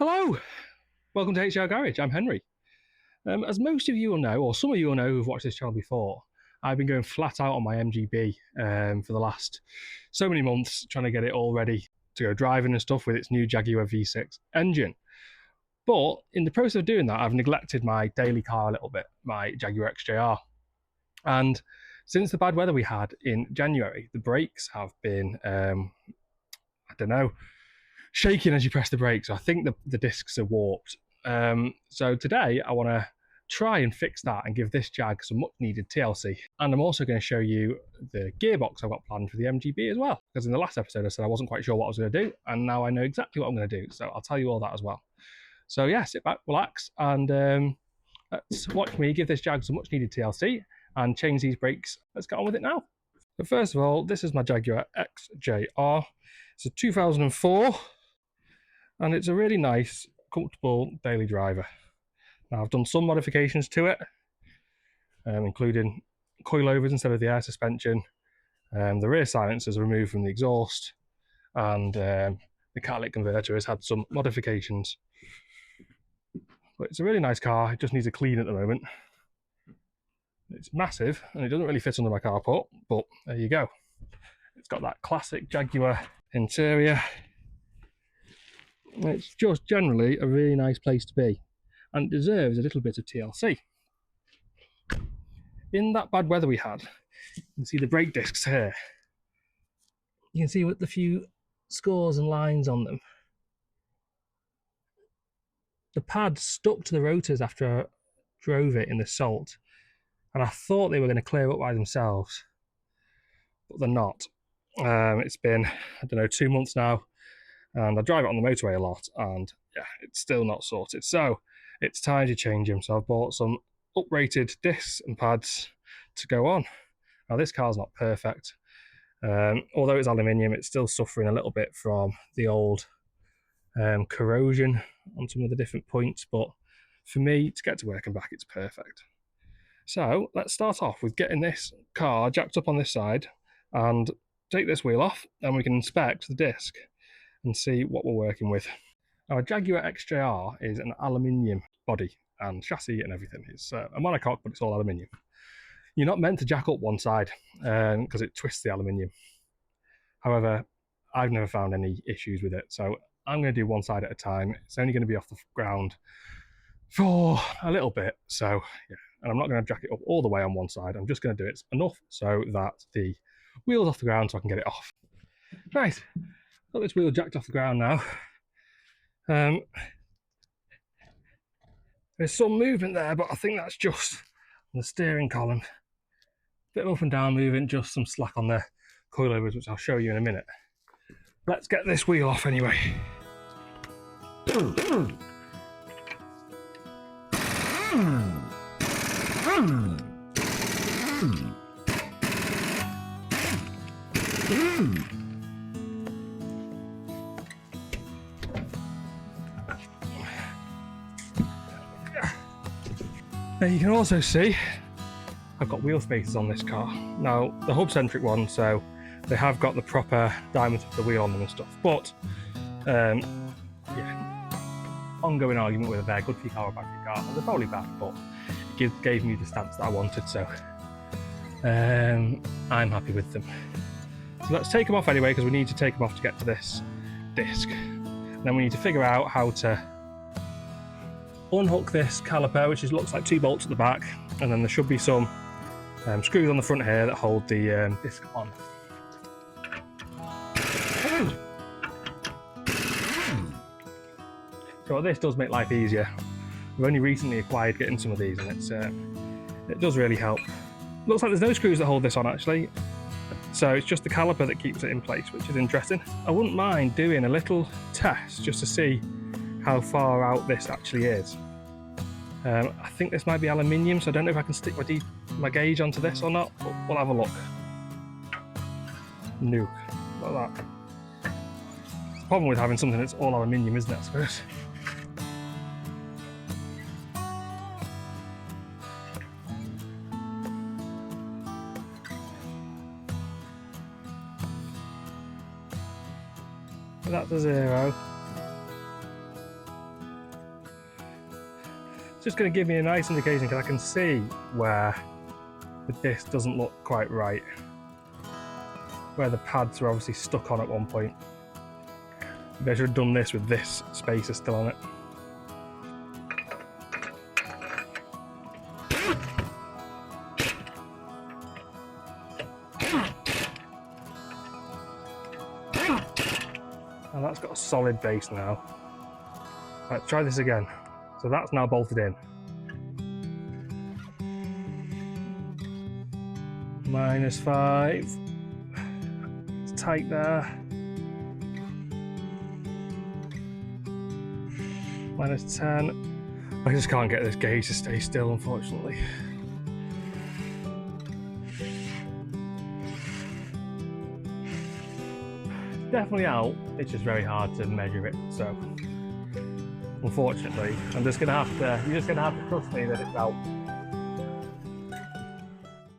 Hello, welcome to HJR Garage. I'm Henry. As most of you will know, or some of you will know who've watched this channel before, I've been going flat out on my MGB for the last so many months, trying to get it all ready to go driving and stuff with its new Jaguar V6 engine. But in the process of doing that, I've neglected my daily car a little bit, my Jaguar XJR. And since the bad weather we had in January, the brakes have been, I don't know, shaking as you press the brakes. So I think the discs are warped. So today I want to try and fix that and give this Jag some much needed TLC. And I'm also going to show you the gearbox I've got planned for the MGB as well. Because in the last episode I said I wasn't quite sure what I was going to do, and now I know exactly what I'm going to do. So I'll tell you all that as well. So yeah, sit back, relax, and let's watch me give this Jag some much needed TLC and change these brakes. Let's get on with it now. But first of all, this is my Jaguar XJR. It's a 2004. And it's a really nice, comfortable daily driver. Now I've done some modifications to it, including coilovers instead of the air suspension. The rear silencers removed from the exhaust, and the catalytic converter has had some modifications. But it's a really nice car. It just needs a clean at the moment. It's massive and it doesn't really fit under my carport, but there you go. It's got that classic Jaguar interior. It's just generally a really nice place to be and deserves a little bit of TLC. In that bad weather we had, you can see the brake discs here. You can see with the few scores and lines on them. The pad stuck to the rotors after I drove it in the salt, and I thought they were going to clear up by themselves, but they're not. It's been, I don't know, 2 months now, and I drive it on the motorway a lot, and yeah, it's still not sorted. So it's time to change them. So I've bought some uprated discs and pads to go on. Now this car's not perfect. Although it's aluminium, it's still suffering a little bit from the old corrosion on some of the different points, but for me, to get to work and back, it's perfect. So let's start off with getting this car jacked up on this side and take this wheel off, and we can inspect the disc and see what we're working with. Now, a Jaguar XJR is an aluminium body and chassis and everything. It's a monocoque, but it's all aluminium. You're not meant to jack up one side because it twists the aluminium. However, I've never found any issues with it, so I'm going to do one side at a time. It's only going to be off the ground for a little bit, so yeah. And I'm not going to jack it up all the way on one side. I'm just going to do it enough so that the wheel's off the ground so I can get it off. Right. Got this wheel jacked off the ground now. There's some movement there, but I think that's just the steering column. Bit of up and down movement, just some slack on the coilovers, which I'll show you in a minute. Let's get this wheel off anyway. Now you can also see I've got wheel spacers on this car. Now the hub centric one, so they have got the proper diameter of the wheel on them and stuff, but yeah, ongoing argument whether they're good for your car or bad for your car. Well, they're probably bad, but it gave me the stance that I wanted, so I'm happy with them. So let's take them off anyway, because we need to take them off to get to this disc. Then we need to figure out how to unhook this caliper, which looks like 2 bolts at the back, and then there should be some screws on the front here that hold the disc on. So this does make life easier. We've only recently acquired getting some of these, and it does really help. Looks like there's no screws that hold this on actually, so it's just the caliper that keeps it in place, which is interesting. I wouldn't mind doing a little test just to see how far out this actually is. I think this might be aluminium, so I don't know if I can stick my gauge onto this or not, but we'll have a look. No, like that. The problem with having something that's all aluminium, isn't it, I suppose? That's a 0. It's just going to give me a nice indication because I can see where the disc doesn't look quite right, where the pads were obviously stuck on at one point. Maybe I should have done this with this spacer still on it. And that's got a solid base now. Let's try this again. So that's now bolted in. -5. It's tight there. -10. I just can't get this gauge to stay still, unfortunately. Definitely out, it's just very hard to measure it, so unfortunately you're just gonna have to trust me that it's out.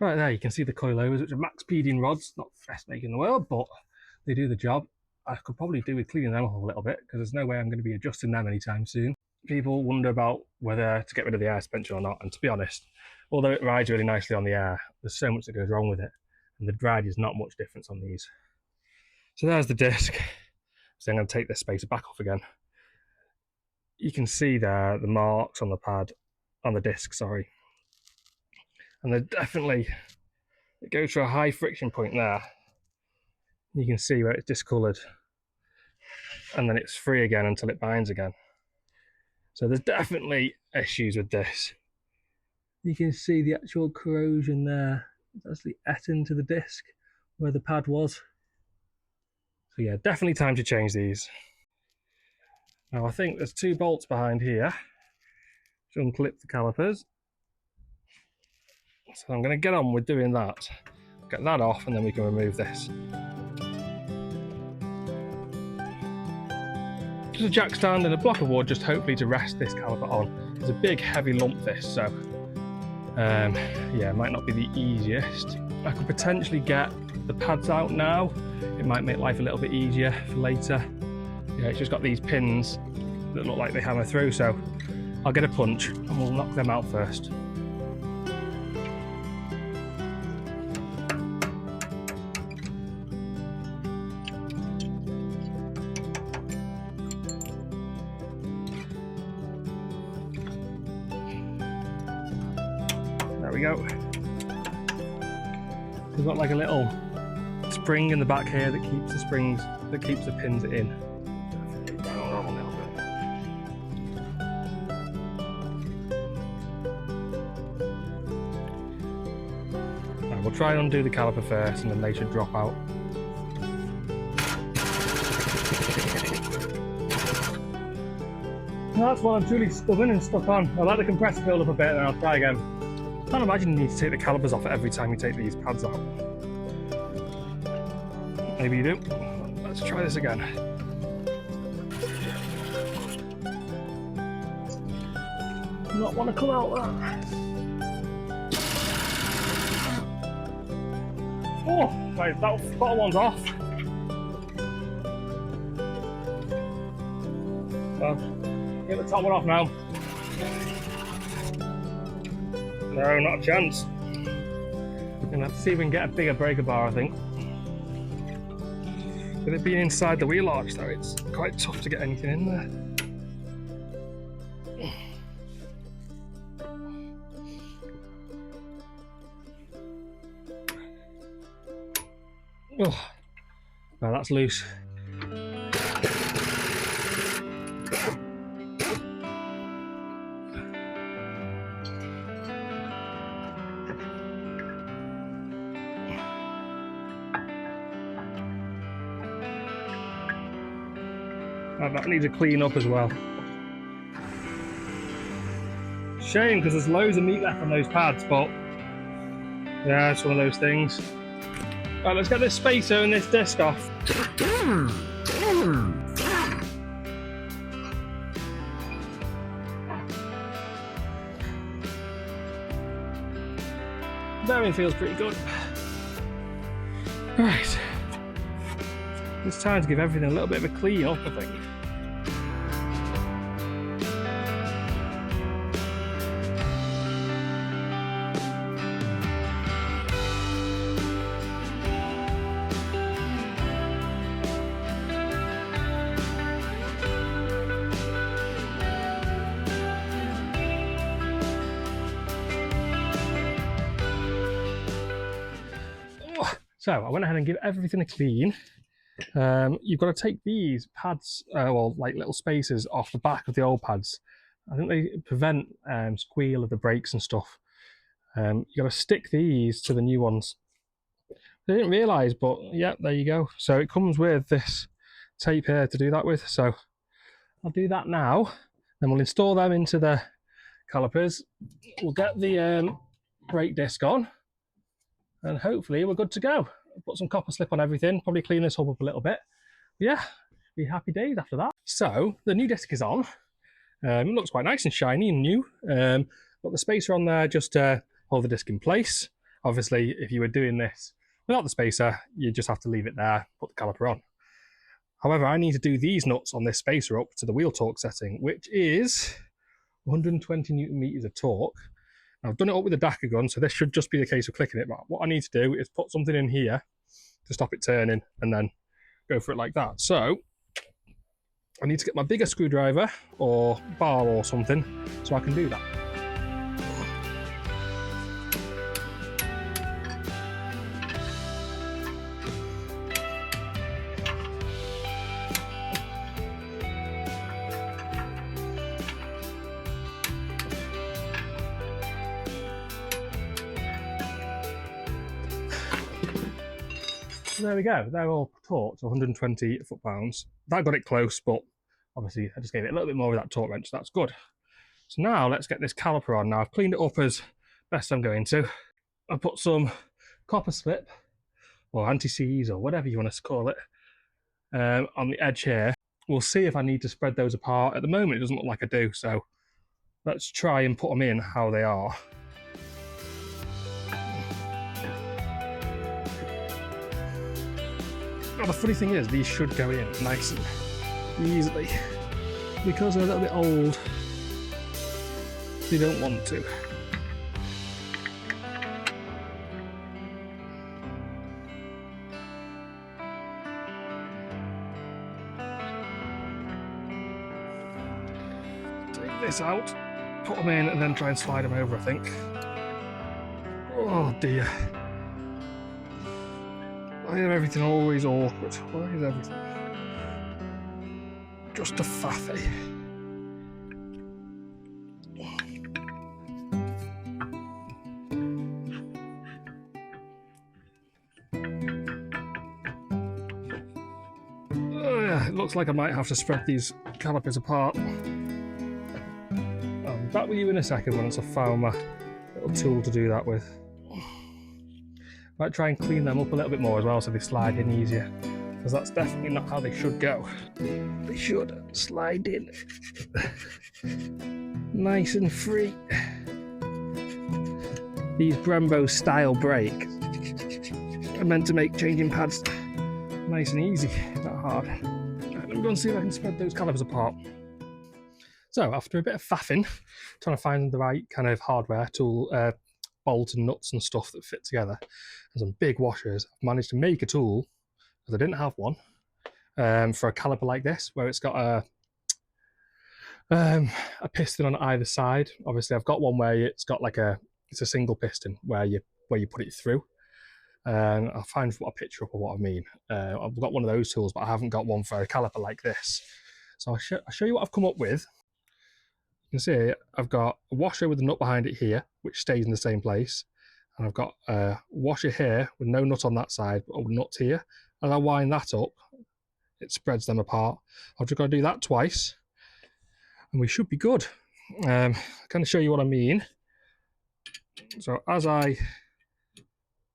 Right there, you can see the coilovers, which are max PDing rods, not the best make in the world, but they do the job. I could probably do with cleaning them off a little bit, because there's no way I'm going to be adjusting them anytime soon. People wonder about whether to get rid of the air suspension or not, and to be honest, although it rides really nicely on the air, there's so much that goes wrong with it, and the drag is not much difference on these. So there's the disc. So I'm going to take this spacer back off again. You can see there the marks on the pad, on the disc, sorry. And they're definitely, it goes through a high friction point there. You can see where it's discoloured. And then it's free again until it binds again. So there's definitely issues with this. You can see the actual corrosion there. It's actually et into the disc where the pad was. So yeah, definitely time to change these. Now I think there's 2 bolts behind here to unclip the calipers. So I'm going to get on with doing that. Get that off and then we can remove this. Just a jack stand and a block of wood, just hopefully to rest this caliper on. It's a big heavy lump this, so yeah, it might not be the easiest. I could potentially get the pads out now. It might make life a little bit easier for later. Yeah, it's just got these pins that look like they hammer through, so I'll get a punch and we'll knock them out first. There we go. We've got like a little spring in the back here that keeps the pins in. Right, we'll try and undo the caliper first and then they should drop out. That's one I'm truly stubborn and stuck on. I'll let the compressor build up a bit and then I'll try again. I can't imagine you need to take the calipers off every time you take these pads out. Maybe you do. Let's try this again. Not want to come out that. Oh, right, that bottom one's off. So, get the top one off now. No, not a chance. We're gonna have to see if we can get a bigger breaker bar, I think. With it being inside the wheel arch though, it's quite tough to get anything in there. Oh, no, that's loose. That needs a clean up as well. Shame because there's loads of meat left on those pads, but yeah, it's one of those things. Right, let's get this spacer and this disc off. Bearing feels pretty good. Right. It's time to give everything a little bit of a clean up, I think. So I went ahead and give everything a clean. You've got to take these pads, or like little spacers off the back of the old pads. I think they prevent squeal of the brakes and stuff. You've got to stick these to the new ones. I didn't realise, but yeah, there you go. So it comes with this tape here to do that with. So I'll do that now. Then we'll install them into the calipers. We'll get the brake disc on, and hopefully we're good to go. Put some copper slip on everything, probably clean this hub up a little bit. But yeah, be happy days after that. So the new disc is on. It looks quite nice and shiny and new. Got the spacer on there just to hold the disc in place. Obviously, if you were doing this without the spacer, you just have to leave it there, put the caliper on. However, I need to do these nuts on this spacer up to the wheel torque setting, which is 120 Newton meters of torque. Now, I've done it up with a DACA gun, so this should just be the case of clicking it. But what I need to do is put something in here to stop it turning and then go for it like that. So I need to get my bigger screwdriver or bar or something so I can do that. There we go, they're all torqued to 120 foot-pounds. That got it close, but obviously I just gave it a little bit more of that torque wrench, so that's good. So now let's get this caliper on. Now I've cleaned it up as best I'm going to. I put some copper slip, or anti-seize, or whatever you want to call it, on the edge here. We'll see if I need to spread those apart. At the moment it doesn't look like I do, so let's try and put them in how they are. Now, the funny thing is, these should go in nice and easily. Because they're a little bit old, they don't want to. Take this out, put them in, and then try and slide them over, I think. Oh dear. Why is everything always awkward? Why is everything just a faffy? Oh yeah, it looks like I might have to spread these calipers apart. I'll be back with you in a second once I've found my little tool to do that with. Might try and clean them up a little bit more as well so they slide in easier, because that's definitely not how they should go. They should slide in nice and free. These Brembo style brakes are meant to make changing pads nice and easy, not hard. Right, let me go and see if I can spread those calipers apart. So after a bit of faffing, trying to find the right kind of hardware tool, bolts and nuts and stuff that fit together, and some big washers, I've managed to make a tool, because I didn't have one, for a caliper like this, where it's got a piston on either side. Obviously I've got one where it's got like it's a single piston where you put it through. I'll find a picture up of what I mean. I've got one of those tools, but I haven't got one for a caliper like this. So I'll show you what I've come up with. You can see I've got a washer with a nut behind it here, which stays in the same place. And I've got a washer here with no nut on that side, but a nut here. As I wind that up, it spreads them apart. I've just got to do that twice, and we should be good. I'll kind of show you what I mean. So as I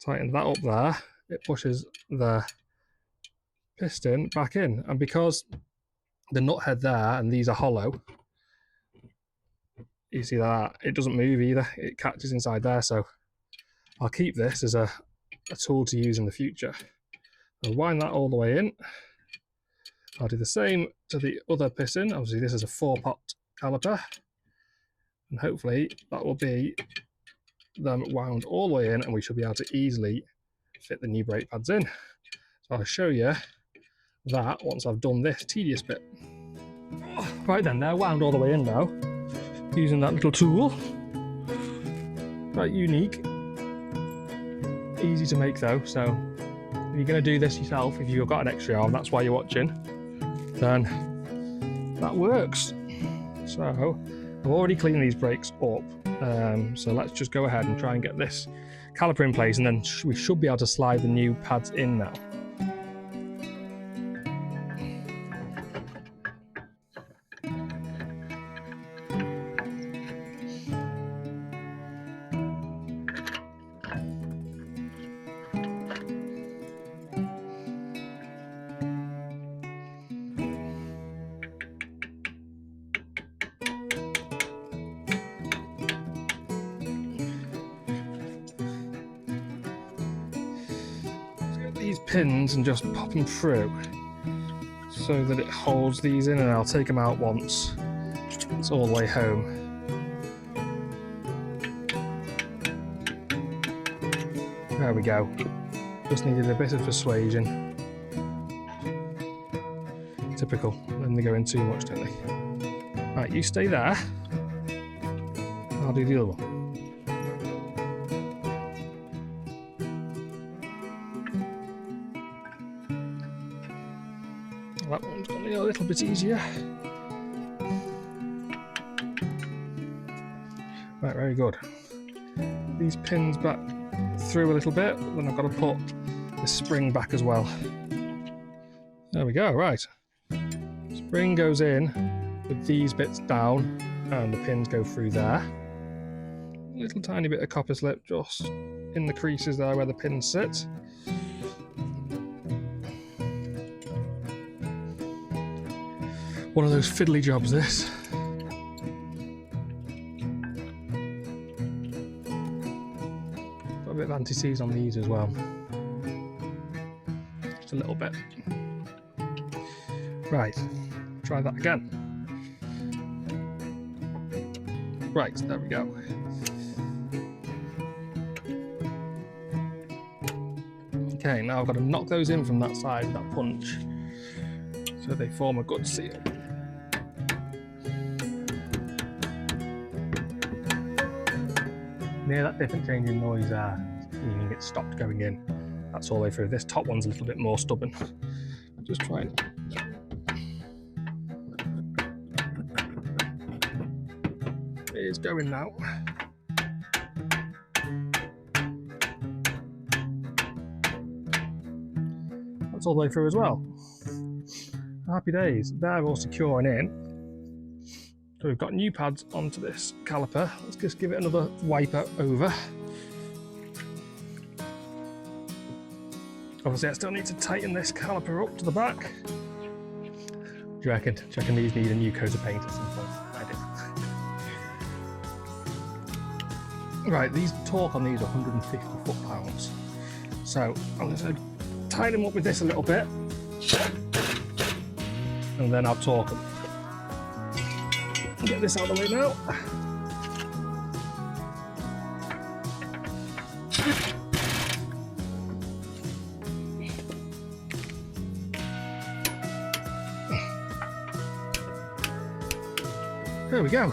tighten that up there, it pushes the piston back in. And because the nut head there and these are hollow, you see that it doesn't move either, it catches inside there. So I'll keep this as a tool to use in the future. I'll wind that all the way in. I'll do the same to the other piston. Obviously this is a 4-pot caliper, and hopefully that will be them wound all the way in, and we should be able to easily fit the new brake pads in. So I'll show you that once I've done this tedious bit. Right then, they're wound all the way in now, using that little tool. Quite unique, easy to make though, so you're going to do this yourself, if you've got an XJR and that's why you're watching, then that works. So I've already cleaned these brakes up, so let's just go ahead and try and get this caliper in place, and then we should be able to slide the new pads in now. These pins and just pop them through so that it holds these in, and I'll take them out once it's all the way home. There we go. Just needed a bit of persuasion. Typical, then they go in too much, don't they? Right, you stay there. I'll do the other one. That one's going to be a little bit easier. Right, very good. These pins back through a little bit, then I've got to put the spring back as well. There we go, right. Spring goes in with these bits down, and the pins go through there. A little tiny bit of copper slip just in the creases there where the pins sit. One of those fiddly jobs, this. Got a bit of anti-seize on these as well. Just a little bit. Right, try that again. Right, there we go. Okay, now I've got to knock those in from that side with that punch, so they form a good seal. Near that different changing noise there, meaning it stopped going in. That's all the way through. This top one's a little bit more stubborn. Just try it. It is going now. That's all the way through as well. Happy days. They're all secure and in. So we've got new pads onto this caliper. Let's just give it another wiper over. Obviously I still need to tighten this caliper up to the back. Do you reckon? Do you reckon these need a new coat of paint at some point? I do. Right, these torque on these are 150 foot-pounds. So I'm going to tighten them up with this a little bit, and then I'll torque them. Get this out of the way now. There we go.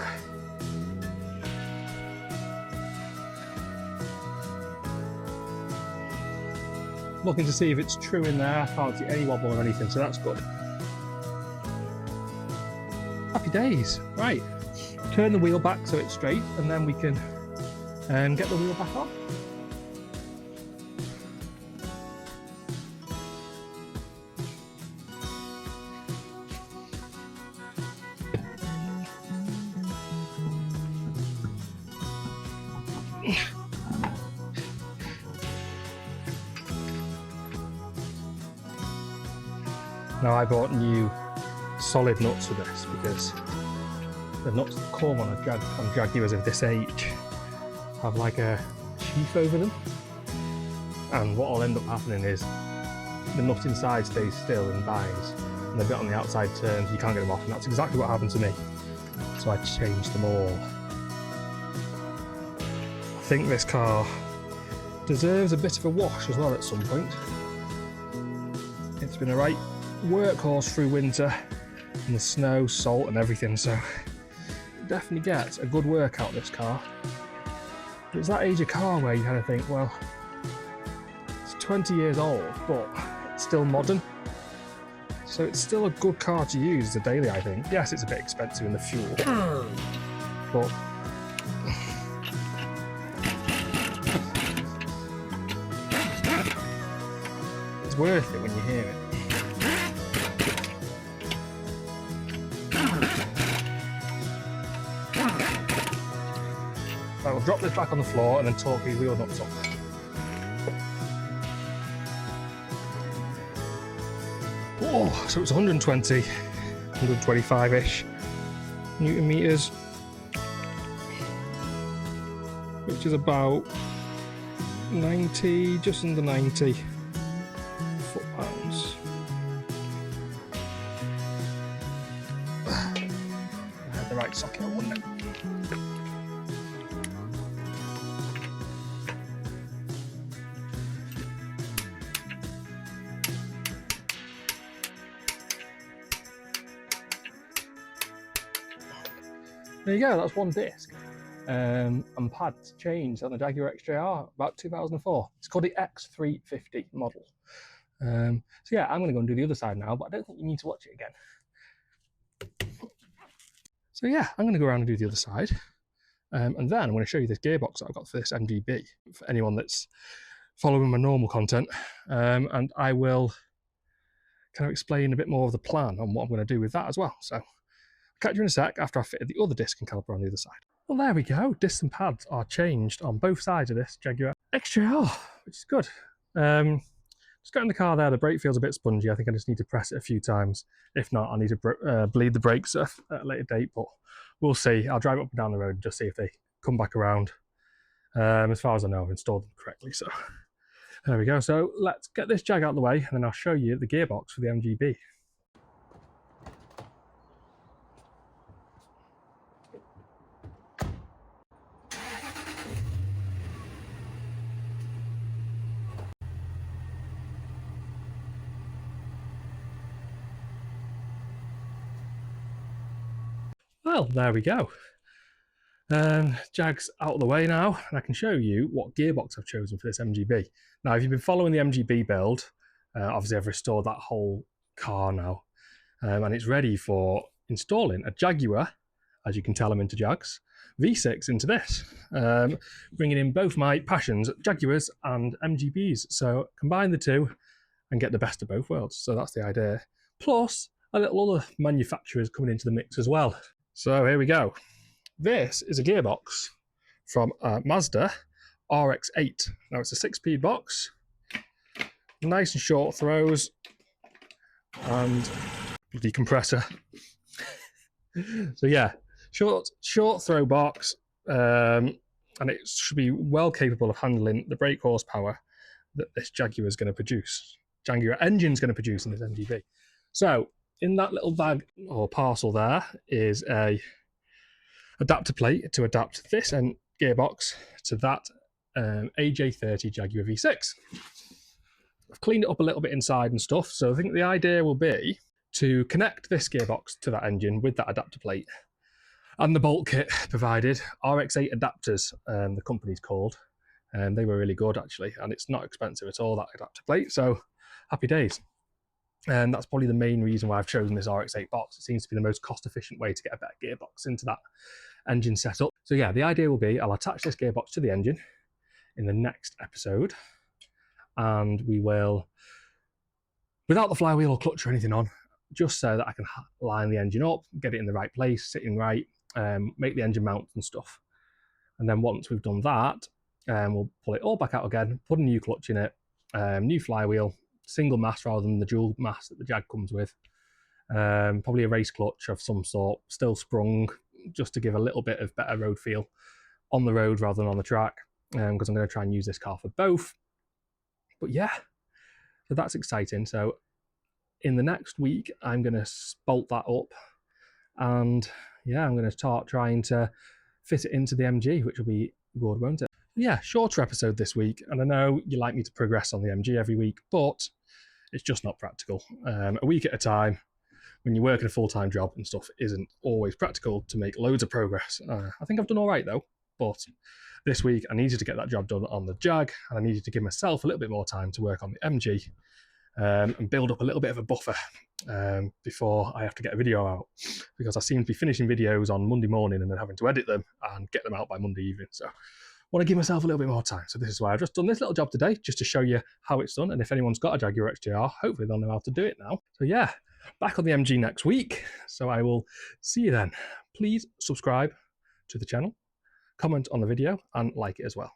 Looking to see if it's true in there. I can't see any wobble or anything, so that's good. Happy days. Right, turn the wheel back so it's straight, and then we can get the wheel back on. Now I bought new solid nuts for this because the nuts that come on Jaguars of this age have like a sheath over them, and what will end up happening is the nut inside stays still and binds, and the bit on the outside turns, you can't get them off, and that's exactly what happened to me. So I changed them all. I think this car deserves a bit of a wash as well at some point. It's been a right workhorse through winter and the snow, salt and everything, so it definitely gets a good workout, this car. But it's that age of car where you kind of think, well, it's 20 years old, but it's still modern. So it's still a good car to use as a daily, I think. Yes, it's a bit expensive in the fuel, but it's worth it when you hear it. I will drop this back on the floor and then torque these wheel nuts up. Oh, so it's 120, 125-ish Newton meters, which is about 90, just under 90 foot-pounds. I had the right socket, wouldn't it? There you go, that's one disc and pads changed on the Jaguar XJR about 2004. It's called the X350 model. So yeah, I'm going to go and do the other side now, but I don't think you need to watch it again. So yeah, I'm going to go around and do the other side. And then I'm going to show you this gearbox that I've got for this MGB, for anyone that's following my normal content. And I will kind of explain a bit more of the plan on what I'm going to do with that as well. So catch you in a sec after I've fitted the other disc and caliper on the other side. Well, there we go. Discs and pads are changed on both sides of this Jaguar XJR, which is good. Just got in the car there, the brake feels a bit spongy. I think I just need to press it a few times. If not, I need to bleed the brakes at a later date, but we'll see. I'll drive up and down the road and just see if they come back around. As far as I know, I've installed them correctly, so there we go. So let's get this Jag out of the way, and then I'll show you the gearbox for the MGB. Well, there we go. Jag's out of the way now, and I can show you what gearbox I've chosen for this MGB. Now, if you've been following the MGB build, obviously I've restored that whole car now, and it's ready for installing a Jaguar, as you can tell I'm into Jags, V6 into this, bringing in both my passions, Jaguars and MGBs. So combine the two and get the best of both worlds. So that's the idea. Plus, a little other manufacturers coming into the mix as well. So here we go. This is a gearbox from Mazda RX-8. Now it's a 6-speed box, nice and short throws, and bloody compressor. So yeah, short throw box, and it should be well capable of handling the brake horsepower that this Jaguar is going to produce. Jaguar engine's going to produce in this MGB. So in that little bag or parcel there is a adapter plate to adapt this gearbox to that AJ30 Jaguar V6. I've cleaned it up a little bit inside and stuff, so I think the idea will be to connect this gearbox to that engine with that adapter plate and the bolt kit provided. RX-8 adapters, the company's called, and they were really good actually, and it's not expensive at all, that adapter plate, so happy days. And that's probably the main reason why I've chosen this RX-8 box. It seems to be the most cost-efficient way to get a better gearbox into that engine setup. So yeah, the idea will be I'll attach this gearbox to the engine in the next episode, and we will, without the flywheel or clutch or anything on, just so that I can line the engine up, get it in the right place, sitting right, make the engine mount and stuff. And then once we've done that, we'll pull it all back out again, put a new clutch in it, new flywheel, single mass rather than the dual mass that the Jag comes with. Probably a race clutch of some sort, still sprung, just to give a little bit of better road feel on the road rather than on the track, because I'm going to try and use this car for both. But yeah, so that's exciting. So in the next week, I'm going to bolt that up, and yeah, I'm going to start trying to fit it into the MG, which will be good, won't it? Yeah, shorter episode this week, and I know you like me to progress on the MG every week, but it's just not practical. A week at a time, when you're working a full-time job and stuff, isn't always practical to make loads of progress. I think I've done all right though. But this week I needed to get that job done on the Jag, and I needed to give myself a little bit more time to work on the MG and build up a little bit of a buffer before I have to get a video out, because I seem to be finishing videos on Monday morning and then having to edit them and get them out by Monday evening. So I want to give myself a little bit more time. So this is why I've just done this little job today, just to show you how it's done. And if anyone's got a Jaguar XJR, hopefully they'll know how to do it now. So yeah, back on the MG next week. So I will see you then. Please subscribe to the channel, comment on the video, and like it as well.